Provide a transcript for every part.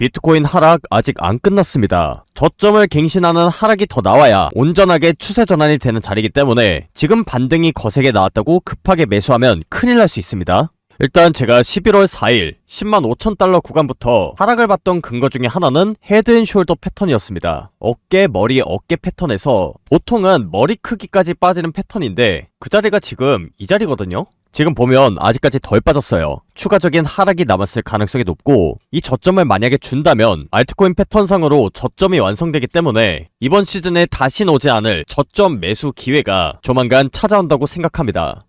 비트코인 하락 아직 안 끝났습니다. 저점을 갱신하는 하락이 더 나와야 온전하게 추세 전환이 되는 자리이기 때문에 지금 반등이 거세게 나왔다고 급하게 매수하면 큰일 날 수 있습니다. 일단 제가 11월 4일 10만 5천 달러 구간부터 하락을 봤던 근거 중에 하나는 헤드앤숄더 패턴이었습니다. 어깨, 머리, 어깨 패턴에서 보통은 머리 크기까지 빠지는 패턴인데 그 자리가 지금 이 자리거든요. 지금 보면 아직까지 덜 빠졌어요. 추가적인 하락이 남았을 가능성이 높고 이 저점을 만약에 준다면 알트코인 패턴상으로 저점이 완성되기 때문에 이번 시즌에 다시 오지 않을 저점 매수 기회가 조만간 찾아온다고 생각합니다.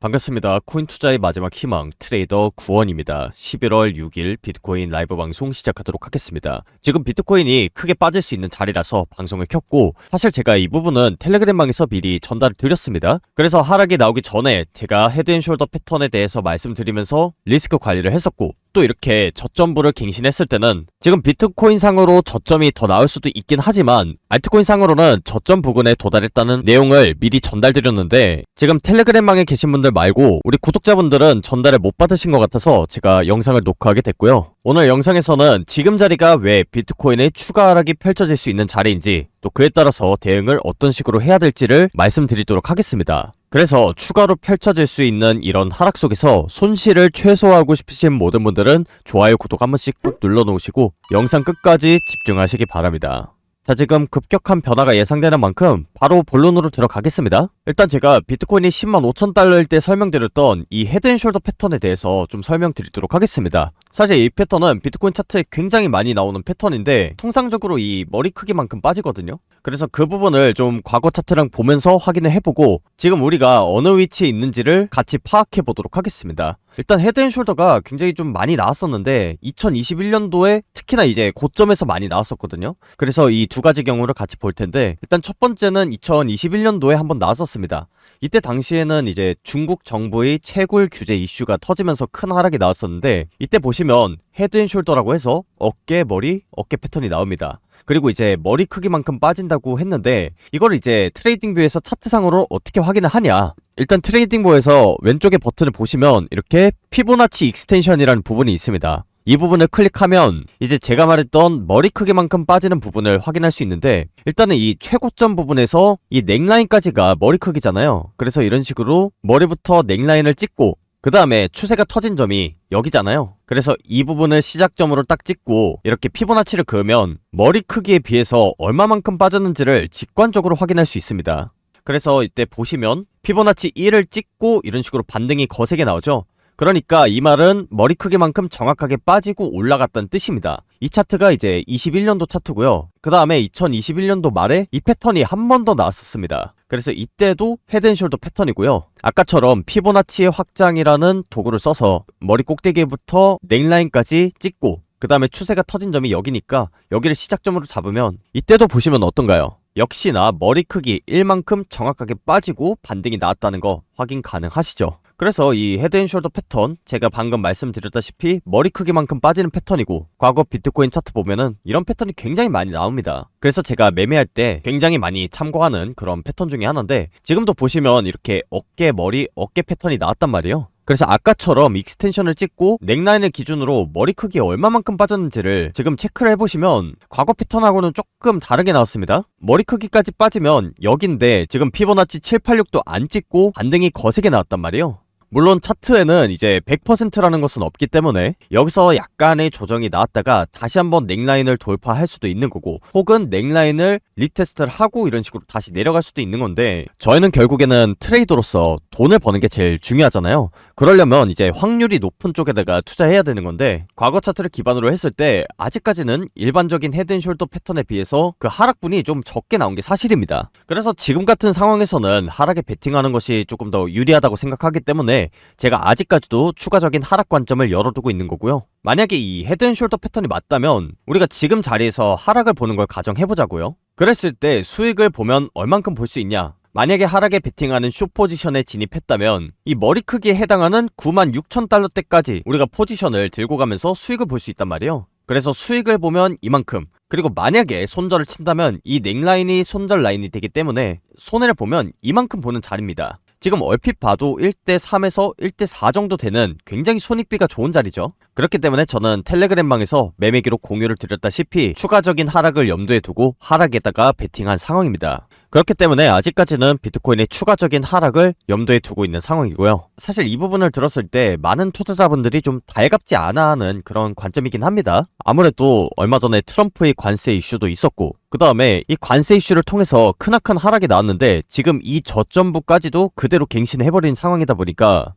반갑습니다. 코인 투자의 마지막 희망 트레이더 구원입니다. 11월 6일 비트코인 라이브 방송 시작하도록 하겠습니다. 지금 비트코인이 크게 빠질 수 있는 자리라서 방송을 켰고 사실 제가 이 부분은 텔레그램방에서 미리 전달을 드렸습니다. 그래서 하락이 나오기 전에 제가 헤드앤숄더 패턴에 대해서 말씀드리면서 리스크 관리를 했었고 또 이렇게 저점부를 갱신했을 때는 지금 비트코인 상으로 저점이 더 나올 수도 있긴 하지만 알트코인 상으로는 저점 부근에 도달했다는 내용을 미리 전달드렸는데 지금 텔레그램방에 계신 분들 말고 우리 구독자분들은 전달을 못 받으신 것 같아서 제가 영상을 녹화하게 됐고요. 오늘 영상에서는 지금 자리가 왜 비트코인의 추가 하락이 펼쳐질 수 있는 자리인지 또 그에 따라서 대응을 어떤 식으로 해야 될지를 말씀드리도록 하겠습니다. 그래서 추가로 펼쳐질 수 있는 이런 하락 속에서 손실을 최소화하고 싶으신 모든 분들은 좋아요, 구독 한 번씩 꾹 눌러놓으시고 영상 끝까지 집중하시기 바랍니다. 자, 지금 급격한 변화가 예상되는 만큼 바로 본론으로 들어가겠습니다. 일단 제가 비트코인이 10만 5천 달러일 때 설명드렸던 이 헤드앤숄더 패턴에 대해서 좀 설명드리도록 하겠습니다. 사실 이 패턴은 비트코인 차트에 굉장히 많이 나오는 패턴인데 통상적으로 이 머리 크기만큼 빠지거든요. 그래서 그 부분을 좀 과거 차트랑 보면서 확인을 해보고 지금 우리가 어느 위치에 있는지를 같이 파악해 보도록 하겠습니다. 일단 헤드앤숄더가 굉장히 좀 많이 나왔었는데 2021년도에 특히나 이제 고점에서 많이 나왔었거든요. 그래서 이 두 가지 경우를 같이 볼 텐데 일단 첫 번째는 2021년도에 한번 나왔었습니다. 이때 당시에는 이제 중국 정부의 채굴 규제 이슈가 터지면서 큰 하락이 나왔었는데 이때 보시면 헤드앤숄더라고 해서 어깨, 머리, 어깨 패턴이 나옵니다. 그리고 이제 머리 크기만큼 빠진다고 했는데 이걸 이제 트레이딩 뷰에서 차트상으로 어떻게 확인을 하냐. 일단 트레이딩 뷰에서 왼쪽에 버튼을 보시면 이렇게 피보나치 익스텐션이라는 부분이 있습니다. 이 부분을 클릭하면 이제 제가 말했던 머리 크기만큼 빠지는 부분을 확인할 수 있는데 일단은 이 최고점 부분에서 이 넥라인까지가 머리 크기잖아요. 그래서 이런 식으로 머리부터 넥라인을 찍고 그 다음에 추세가 터진 점이 여기잖아요. 그래서 이 부분을 시작점으로 딱 찍고 이렇게 피보나치를 그으면 머리 크기에 비해서 얼마만큼 빠졌는지를 직관적으로 확인할 수 있습니다. 그래서 이때 보시면 피보나치 1을 찍고 이런 식으로 반등이 거세게 나오죠. 그러니까 이 말은 머리 크기만큼 정확하게 빠지고 올라갔다는 뜻입니다. 이 차트가 이제 21년도 차트고요. 그 다음에 2021년도 말에 이 패턴이 한 번 더 나왔었습니다. 그래서 이때도 헤드앤숄더 패턴이고요. 아까처럼 피보나치의 확장이라는 도구를 써서 머리 꼭대기부터 넥라인까지 찍고 그 다음에 추세가 터진 점이 여기니까 여기를 시작점으로 잡으면 이때도 보시면 어떤가요? 역시나 머리 크기 1만큼 정확하게 빠지고 반등이 나왔다는 거 확인 가능하시죠? 그래서 이 헤드앤숄더 패턴 제가 방금 말씀드렸다시피 머리 크기만큼 빠지는 패턴이고 과거 비트코인 차트 보면은 이런 패턴이 굉장히 많이 나옵니다. 그래서 제가 매매할 때 굉장히 많이 참고하는 그런 패턴 중에 하나인데 지금도 보시면 이렇게 어깨, 머리, 어깨 패턴이 나왔단 말이에요. 그래서 아까처럼 익스텐션을 찍고 넥라인을 기준으로 머리 크기에 얼마만큼 빠졌는지를 지금 체크를 해보시면 과거 패턴하고는 조금 다르게 나왔습니다. 머리 크기까지 빠지면 여긴데 지금 피보나치 786도 안 찍고 반등이 거세게 나왔단 말이에요. 물론 차트에는 이제 100%라는 것은 없기 때문에 여기서 약간의 조정이 나왔다가 다시 한번 넥라인을 돌파할 수도 있는 거고 혹은 넥라인을 리테스트를 하고 이런 식으로 다시 내려갈 수도 있는 건데 저희는 결국에는 트레이더로서 돈을 버는 게 제일 중요하잖아요. 그러려면 이제 확률이 높은 쪽에다가 투자해야 되는 건데 과거 차트를 기반으로 했을 때 아직까지는 일반적인 헤드앤숄더 패턴에 비해서 그 하락분이 좀 적게 나온 게 사실입니다. 그래서 지금 같은 상황에서는 하락에 베팅하는 것이 조금 더 유리하다고 생각하기 때문에 제가 아직까지도 추가적인 하락 관점을 열어두고 있는 거고요. 만약에 이 헤드앤숄더 패턴이 맞다면 우리가 지금 자리에서 하락을 보는 걸 가정해보자고요. 그랬을 때 수익을 보면 얼만큼 볼 수 있냐? 만약에 하락에 베팅하는 숏 포지션에 진입했다면 이 머리 크기에 해당하는 96,000달러대까지 우리가 포지션을 들고 가면서 수익을 볼 수 있단 말이에요. 그래서 수익을 보면 이만큼, 그리고 만약에 손절을 친다면 이 넥라인이 손절 라인이 되기 때문에 손해를 보면 이만큼 보는 자리입니다. 지금 얼핏 봐도 1대3에서 1대4 정도 되는 굉장히 손익비가 좋은 자리죠. 그렇기 때문에 저는 텔레그램방에서 매매기록 공유를 드렸다시피 추가적인 하락을 염두에 두고 하락에다가 베팅한 상황입니다. 그렇기 때문에 아직까지는 비트코인의 추가적인 하락을 염두에 두고 있는 상황이고요. 사실 이 부분을 들었을 때 많은 투자자분들이 좀 달갑지 않아 하는 그런 관점이긴 합니다. 아무래도 얼마 전에 트럼프의 관세 이슈도 있었고, 그 다음에 이 관세 이슈를 통해서 크나큰 하락이 나왔는데 지금 이 저점부까지도 그대로 갱신해버린 상황이다 보니까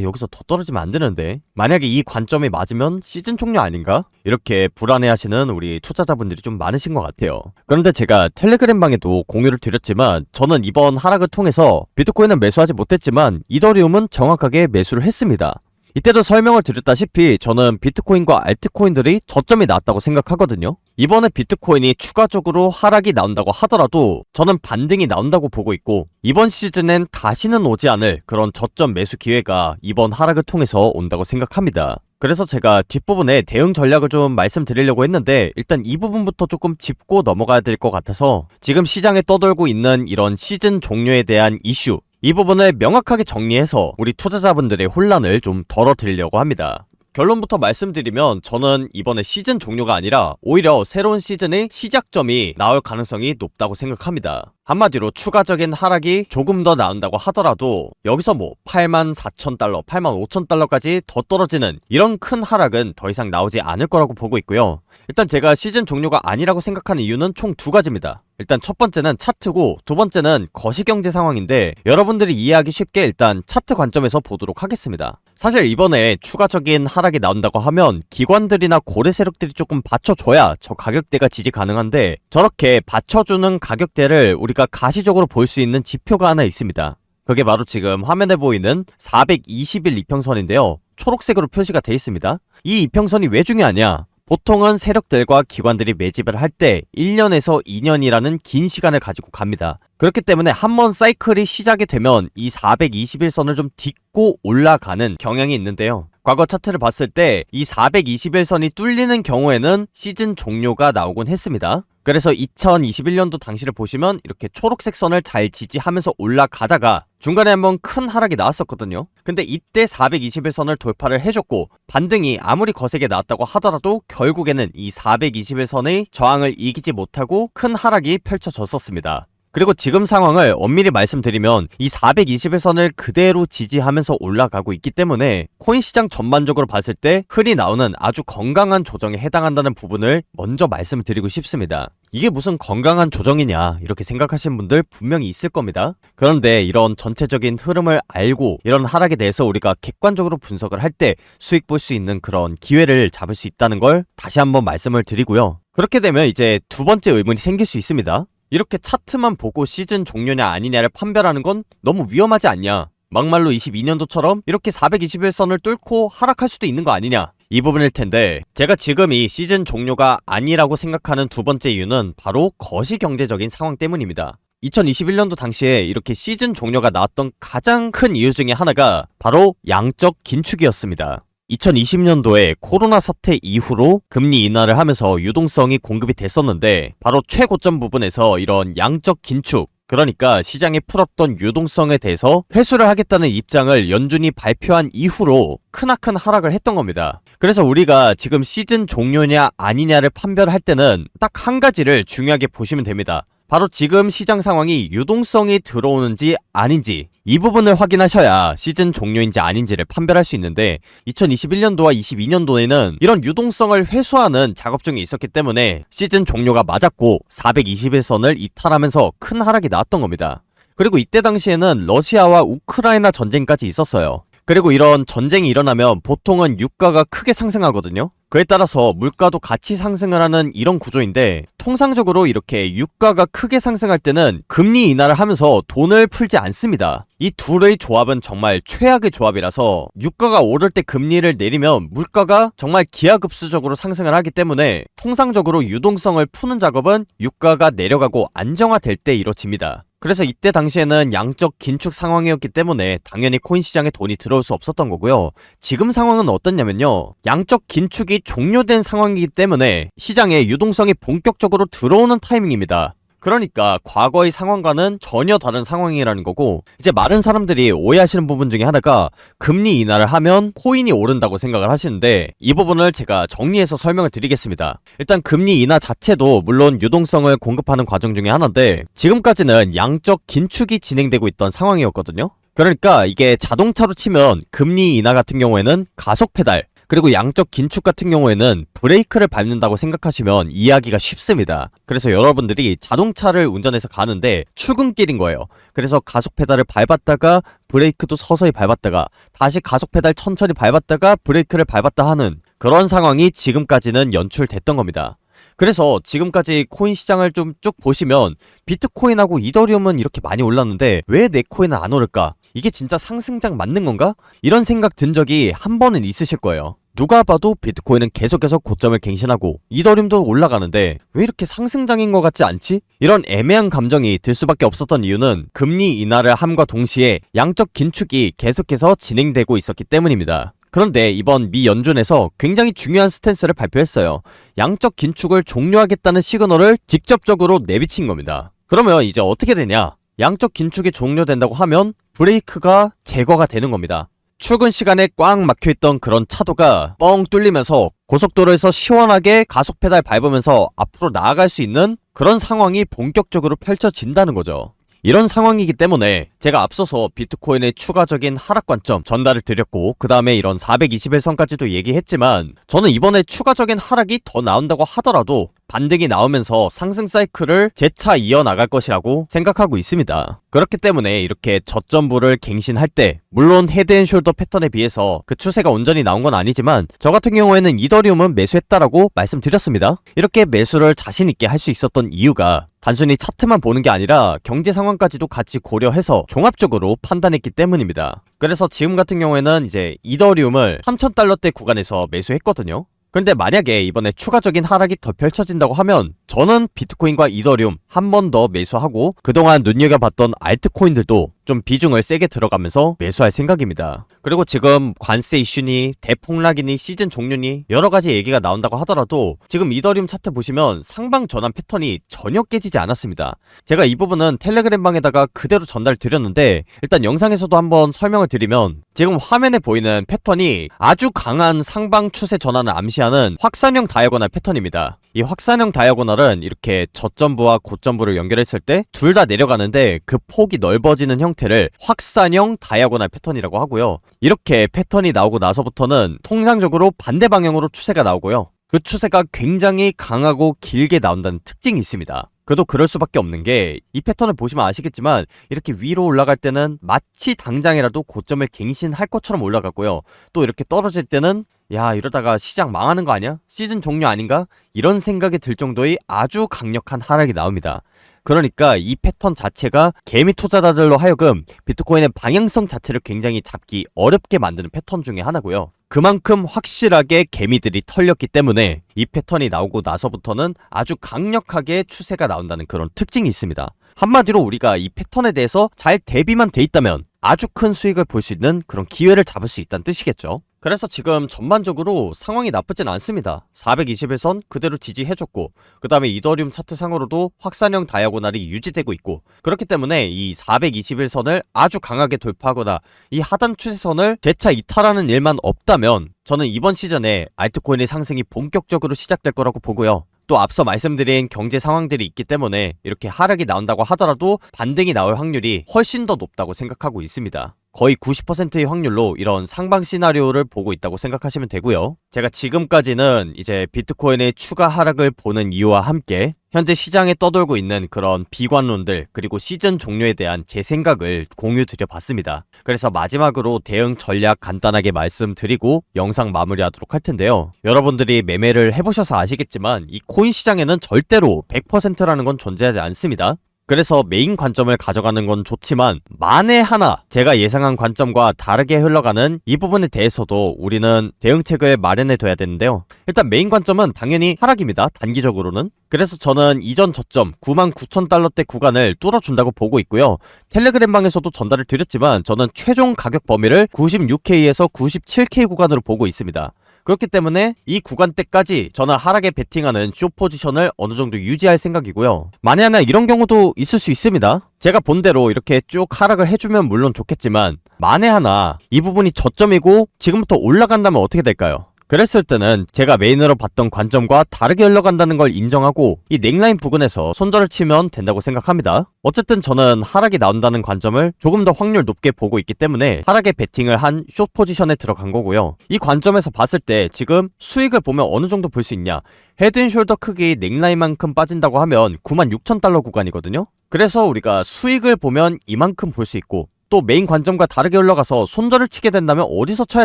여기서 더 떨어지면 안 되는데, 만약에 이 관점이 맞으면 시즌 종료 아닌가? 이렇게 불안해하시는 우리 투자자분들이 좀 많으신 것 같아요. 그런데 제가 텔레그램방에도 공유를 드렸지만 저는 이번 하락을 통해서 비트코인은 매수하지 못했지만 이더리움은 정확하게 매수를 했습니다. 이때도 설명을 드렸다시피 저는 비트코인과 알트코인들이 저점이 나왔다고 생각하거든요. 이번에 비트코인이 추가적으로 하락이 나온다고 하더라도 저는 반등이 나온다고 보고 있고, 이번 시즌엔 다시는 오지 않을 그런 저점 매수 기회가 이번 하락을 통해서 온다고 생각합니다. 그래서 제가 뒷부분에 대응 전략을 좀 말씀드리려고 했는데, 일단 이 부분부터 조금 짚고 넘어가야 될 것 같아서 지금 시장에 떠돌고 있는 이런 시즌 종료에 대한 이슈, 이 부분을 명확하게 정리해서 우리 투자자분들의 혼란을 좀 덜어드리려고 합니다. 결론부터 말씀드리면 저는 이번에 시즌 종료가 아니라 오히려 새로운 시즌의 시작점이 나올 가능성이 높다고 생각합니다. 한마디로 추가적인 하락이 조금 더 나온다고 하더라도 여기서 84,000달러, 85,000달러까지 더 떨어지는 이런 큰 하락은 더 이상 나오지 않을 거라고 보고 있고요. 일단 제가 시즌 종료가 아니라고 생각하는 이유는 총 두 가지입니다. 일단 첫 번째는 차트고, 두 번째는 거시경제 상황인데 여러분들이 이해하기 쉽게 일단 차트 관점에서 보도록 하겠습니다. 사실 이번에 추가적인 하락이 나온다고 하면 기관들이나 고래 세력들이 조금 받쳐줘야 저 가격대가 지지 가능한데, 저렇게 받쳐주는 가격대를 우리가 가시적으로 볼 수 있는 지표가 하나 있습니다. 그게 바로 지금 화면에 보이는 420일 이평선인데요. 초록색으로 표시가 되어 있습니다. 이 이평선이 왜 중요하냐? 보통은 세력들과 기관들이 매집을 할 때 1년에서 2년이라는 긴 시간을 가지고 갑니다. 그렇기 때문에 한번 사이클이 시작이 되면 이 421선을 좀 딛고 올라가는 경향이 있는데요. 과거 차트를 봤을 때 이 421선이 뚫리는 경우에는 시즌 종료가 나오곤 했습니다. 그래서 2021년도 당시를 보시면 이렇게 초록색 선을 잘 지지하면서 올라가다가 중간에 한번 큰 하락이 나왔었거든요. 근데 이때 421선을 돌파를 해줬고, 반등이 아무리 거세게 나왔다고 하더라도 결국에는 이 421선의 저항을 이기지 못하고 큰 하락이 펼쳐졌었습니다. 그리고 지금 상황을 엄밀히 말씀드리면 이 421선을 그대로 지지하면서 올라가고 있기 때문에 코인 시장 전반적으로 봤을 때 흔히 나오는 아주 건강한 조정에 해당한다는 부분을 먼저 말씀을 드리고 싶습니다. 이게 무슨 건강한 조정이냐 이렇게 생각하시는 분들 분명히 있을 겁니다. 그런데 이런 전체적인 흐름을 알고 이런 하락에 대해서 우리가 객관적으로 분석을 할 때 수익 볼 수 있는 그런 기회를 잡을 수 있다는 걸 다시 한번 말씀을 드리고요. 그렇게 되면 이제 두 번째 의문이 생길 수 있습니다. 이렇게 차트만 보고 시즌 종료냐 아니냐를 판별하는 건 너무 위험하지 않냐? 막말로 22년도처럼 이렇게 421선을 뚫고 하락할 수도 있는 거 아니냐? 이 부분일 텐데, 제가 지금 이 시즌 종료가 아니라고 생각하는 두 번째 이유는 바로 거시경제적인 상황 때문입니다. 2021년도 당시에 이렇게 시즌 종료가 나왔던 가장 큰 이유 중에 하나가 바로 양적 긴축이었습니다. 2020년도에 코로나 사태 이후로 금리 인하를 하면서 유동성이 공급이 됐었는데, 바로 최고점 부분에서 이런 양적 긴축, 그러니까 시장에 풀었던 유동성에 대해서 회수를 하겠다는 입장을 연준이 발표한 이후로 크나큰 하락을 했던 겁니다. 그래서 우리가 지금 시즌 종료냐 아니냐를 판별할 때는 딱 한 가지를 중요하게 보시면 됩니다. 바로 지금 시장 상황이 유동성이 들어오는지 아닌지, 이 부분을 확인하셔야 시즌 종료인지 아닌지를 판별할 수 있는데, 2021년도와 22년도에는 이런 유동성을 회수하는 작업 중에 있었기 때문에 시즌 종료가 맞았고 421선을 이탈하면서 큰 하락이 나왔던 겁니다. 그리고 이때 당시에는 러시아와 우크라이나 전쟁까지 있었어요. 그리고 이런 전쟁이 일어나면 보통은 유가가 크게 상승하거든요. 그에 따라서 물가도 같이 상승을 하는 이런 구조인데, 통상적으로 이렇게 유가가 크게 상승할 때는 금리 인하를 하면서 돈을 풀지 않습니다. 이 둘의 조합은 정말 최악의 조합이라서 유가가 오를 때 금리를 내리면 물가가 정말 기하급수적으로 상승을 하기 때문에 통상적으로 유동성을 푸는 작업은 유가가 내려가고 안정화될 때 이루어집니다. 그래서 이때 당시에는 양적 긴축 상황이었기 때문에 당연히 코인 시장에 돈이 들어올 수 없었던 거고요. 지금 상황은 어떻냐면요, 양적 긴축이 종료된 상황이기 때문에 시장에 유동성이 본격적으로 들어오는 타이밍입니다. 그러니까 과거의 상황과는 전혀 다른 상황이라는 거고, 이제 많은 사람들이 오해하시는 부분 중에 하나가 금리 인하를 하면 코인이 오른다고 생각을 하시는데, 이 부분을 제가 정리해서 설명을 드리겠습니다. 일단 금리 인하 자체도 물론 유동성을 공급하는 과정 중에 하나인데, 지금까지는 양적 긴축이 진행되고 있던 상황이었거든요. 그러니까 이게 자동차로 치면 금리 인하 같은 경우에는 가속 페달, 그리고 양적 긴축 같은 경우에는 브레이크를 밟는다고 생각하시면 이해하기가 쉽습니다. 그래서 여러분들이 자동차를 운전해서 가는데 출근길인 거예요. 그래서 가속 페달을 밟았다가 브레이크도 서서히 밟았다가 다시 가속 페달 천천히 밟았다가 브레이크를 밟았다 하는 그런 상황이 지금까지는 연출됐던 겁니다. 그래서 지금까지 코인 시장을 좀 쭉 보시면 비트코인하고 이더리움은 이렇게 많이 올랐는데 왜 내 코인은 안 오를까? 이게 진짜 상승장 맞는 건가? 이런 생각 든 적이 한 번은 있으실 거예요. 누가 봐도 비트코인은 계속해서 고점을 갱신하고 이더리움도 올라가는데 왜 이렇게 상승장인 것 같지 않지? 이런 애매한 감정이 들 수밖에 없었던 이유는 금리 인하를 함과 동시에 양적 긴축이 계속해서 진행되고 있었기 때문입니다. 그런데 이번 미 연준에서 굉장히 중요한 스탠스를 발표했어요. 양적 긴축을 종료하겠다는 시그널을 직접적으로 내비친 겁니다. 그러면 이제 어떻게 되냐? 양적 긴축이 종료된다고 하면 브레이크가 제거가 되는 겁니다. 출근 시간에 꽉 막혀있던 그런 차도가 뻥 뚫리면서 고속도로에서 시원하게 가속 페달 밟으면서 앞으로 나아갈 수 있는 그런 상황이 본격적으로 펼쳐진다는 거죠. 이런 상황이기 때문에 제가 앞서서 비트코인의 추가적인 하락 관점 전달을 드렸고, 그 다음에 이런 421선까지도 얘기했지만, 저는 이번에 추가적인 하락이 더 나온다고 하더라도 반등이 나오면서 상승 사이클을 재차 이어나갈 것이라고 생각하고 있습니다. 그렇기 때문에 이렇게 저점부를 갱신할 때, 물론 헤드앤숄더 패턴에 비해서 그 추세가 온전히 나온 건 아니지만 저 같은 경우에는 이더리움은 매수했다라고 말씀드렸습니다. 이렇게 매수를 자신있게 할 수 있었던 이유가 단순히 차트만 보는 게 아니라 경제 상황까지도 같이 고려해서 종합적으로 판단했기 때문입니다. 그래서 지금 같은 경우에는 이제 이더리움을 3,000달러대 구간에서 매수했거든요. 근데 만약에 이번에 추가적인 하락이 더 펼쳐진다고 하면 저는 비트코인과 이더리움 한 번 더 매수하고 그동안 눈여겨봤던 알트코인들도 좀 비중을 세게 들어가면서 매수할 생각입니다. 그리고 지금 관세 이슈니 대폭락이니 시즌 종료니 여러가지 얘기가 나온다고 하더라도 지금 이더리움 차트 보시면 상방 전환 패턴이 전혀 깨지지 않았습니다. 제가 이 부분은 텔레그램 방에다가 그대로 전달 드렸는데, 일단 영상에서도 한번 설명을 드리면 지금 화면에 보이는 패턴이 아주 강한 상방 추세 전환을 암시하는 확산형 다이아고널 패턴입니다. 이 확산형 다이아고널은 이렇게 저점부와 고점부를 연결했을 때 둘 다 내려가는데 그 폭이 넓어지는 형태를 확산형 다이아고널 패턴이라고 하고요. 이렇게 패턴이 나오고 나서부터는 통상적으로 반대 방향으로 추세가 나오고요. 그 추세가 굉장히 강하고 길게 나온다는 특징이 있습니다. 그래도 그럴 수밖에 없는 게, 이 패턴을 보시면 아시겠지만 이렇게 위로 올라갈 때는 마치 당장이라도 고점을 갱신할 것처럼 올라가고요. 또 이렇게 떨어질 때는 야, 이러다가 시장 망하는 거 아니야? 시즌 종료 아닌가? 이런 생각이 들 정도의 아주 강력한 하락이 나옵니다. 그러니까 이 패턴 자체가 개미 투자자들로 하여금 비트코인의 방향성 자체를 굉장히 잡기 어렵게 만드는 패턴 중에 하나고요. 그만큼 확실하게 개미들이 털렸기 때문에 이 패턴이 나오고 나서부터는 아주 강력하게 추세가 나온다는 그런 특징이 있습니다. 한마디로 우리가 이 패턴에 대해서 잘 대비만 돼 있다면 아주 큰 수익을 볼 수 있는 그런 기회를 잡을 수 있다는 뜻이겠죠. 그래서 지금 전반적으로 상황이 나쁘진 않습니다. 421선 그대로 지지해줬고, 그 다음에 이더리움 차트 상으로도 확산형 다이아고널이 유지되고 있고, 그렇기 때문에 이 421선을 아주 강하게 돌파하거나 이 하단 추세선을 재차 이탈하는 일만 없다면 저는 이번 시즌에 알트코인의 상승이 본격적으로 시작될 거라고 보고요. 또 앞서 말씀드린 경제 상황들이 있기 때문에 이렇게 하락이 나온다고 하더라도 반등이 나올 확률이 훨씬 더 높다고 생각하고 있습니다. 거의 90%의 확률로 이런 상방 시나리오를 보고 있다고 생각하시면 되고요. 제가 지금까지는 이제 비트코인의 추가 하락을 보는 이유와 함께 현재 시장에 떠돌고 있는 그런 비관론들, 그리고 시즌 종료에 대한 제 생각을 공유 드려봤습니다. 그래서 마지막으로 대응 전략 간단하게 말씀드리고 영상 마무리하도록 할 텐데요. 여러분들이 매매를 해보셔서 아시겠지만 이 코인 시장에는 절대로 100%라는 건 존재하지 않습니다. 그래서 메인 관점을 가져가는 건 좋지만 만에 하나 제가 예상한 관점과 다르게 흘러가는 이 부분에 대해서도 우리는 대응책을 마련해 둬야 되는데요. 일단 메인 관점은 당연히 하락입니다. 단기적으로는. 그래서 저는 이전 저점 99,000달러대 구간을 뚫어준다고 보고 있고요. 텔레그램 방에서도 전달을 드렸지만 저는 최종 가격 범위를 96K에서 97K 구간으로 보고 있습니다. 그렇기 때문에 이 구간대까지 저는 하락에 베팅하는 숏 포지션을 어느 정도 유지할 생각이고요. 만에 하나 이런 경우도 있을 수 있습니다. 제가 본대로 이렇게 쭉 하락을 해주면 물론 좋겠지만 만에 하나 이 부분이 저점이고 지금부터 올라간다면 어떻게 될까요? 그랬을 때는 제가 메인으로 봤던 관점과 다르게 흘러간다는 걸 인정하고 이 넥라인 부근에서 손절을 치면 된다고 생각합니다. 어쨌든 저는 하락이 나온다는 관점을 조금 더 확률 높게 보고 있기 때문에 하락에 베팅을 한 숏 포지션에 들어간 거고요. 이 관점에서 봤을 때 지금 수익을 보면 어느 정도 볼 수 있냐? 헤드앤숄더 크기 넥라인만큼 빠진다고 하면 96,000달러 구간이거든요. 그래서 우리가 수익을 보면 이만큼 볼 수 있고 또 메인 관점과 다르게 흘러가서 손절을 치게 된다면 어디서 쳐야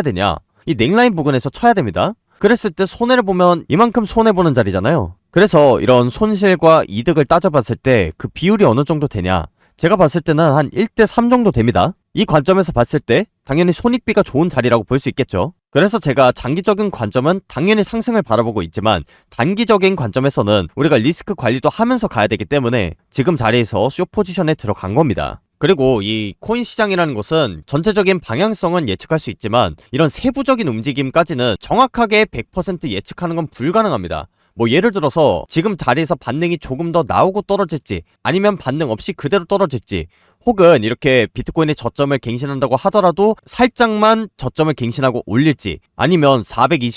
되냐? 이 넥라인 부근에서 쳐야 됩니다. 그랬을 때 손해를 보면 이만큼 손해보는 자리잖아요. 그래서 이런 손실과 이득을 따져봤을 때 그 비율이 어느 정도 되냐? 제가 봤을 때는 한 1대3 정도 됩니다. 이 관점에서 봤을 때 당연히 손익비가 좋은 자리라고 볼 수 있겠죠. 그래서 제가 장기적인 관점은 당연히 상승을 바라보고 있지만 단기적인 관점에서는 우리가 리스크 관리도 하면서 가야 되기 때문에 지금 자리에서 숏 포지션에 들어간 겁니다. 그리고 이 코인 시장이라는 것은 전체적인 방향성은 예측할 수 있지만 이런 세부적인 움직임까지는 정확하게 100% 예측하는 건 불가능합니다. 뭐 예를 들어서 지금 자리에서 반등이 조금 더 나오고 떨어질지 아니면 반등 없이 그대로 떨어질지 혹은 이렇게 비트코인의 저점을 갱신한다고 하더라도 살짝만 저점을 갱신하고 올릴지 아니면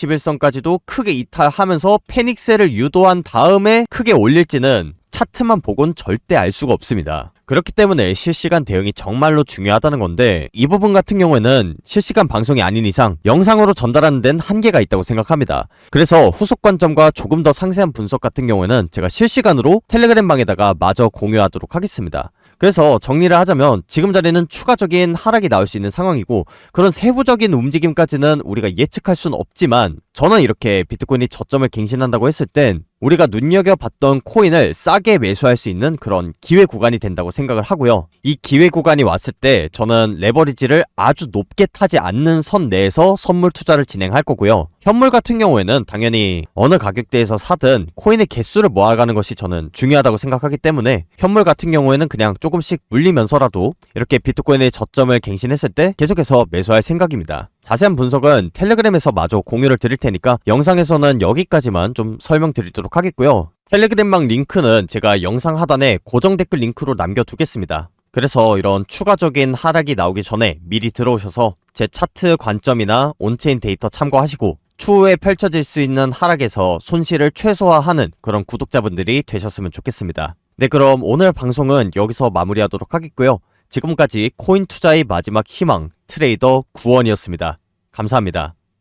421선까지도 크게 이탈하면서 패닉셀을 유도한 다음에 크게 올릴지는 차트만 보곤 절대 알 수가 없습니다. 그렇기 때문에 실시간 대응이 정말로 중요하다는 건데 이 부분 같은 경우에는 실시간 방송이 아닌 이상 영상으로 전달하는 데는 한계가 있다고 생각합니다. 그래서 후속 관점과 조금 더 상세한 분석 같은 경우에는 제가 실시간으로 텔레그램 방에다가 마저 공유하도록 하겠습니다. 그래서 정리를 하자면 지금 자리는 추가적인 하락이 나올 수 있는 상황이고 그런 세부적인 움직임까지는 우리가 예측할 수는 없지만 저는 이렇게 비트코인이 저점을 갱신한다고 했을 땐 우리가 눈여겨봤던 코인을 싸게 매수할 수 있는 그런 기회 구간이 된다고 생각을 하고요. 이 기회 구간이 왔을 때 저는 레버리지를 아주 높게 타지 않는 선 내에서 선물 투자를 진행할 거고요. 현물 같은 경우에는 당연히 어느 가격대에서 사든 코인의 개수를 모아가는 것이 저는 중요하다고 생각하기 때문에 현물 같은 경우에는 그냥 조금씩 물리면서라도 이렇게 비트코인의 저점을 갱신했을 때 계속해서 매수할 생각입니다. 자세한 분석은 텔레그램에서 마저 공유를 드릴 테니까 영상에서는 여기까지만 좀 설명드리도록 하겠고요. 텔레그램방 링크는 제가 영상 하단에 고정 댓글 링크로 남겨두겠습니다. 그래서 이런 추가적인 하락이 나오기 전에 미리 들어오셔서 제 차트 관점이나 온체인 데이터 참고하시고 추후에 펼쳐질 수 있는 하락에서 손실을 최소화하는 그런 구독자분들이 되셨으면 좋겠습니다. 네, 그럼 오늘 방송은 여기서 마무리하도록 하겠고요. 지금까지 코인 투자의 마지막 희망 트레이더 구원이었습니다. 감사합니다.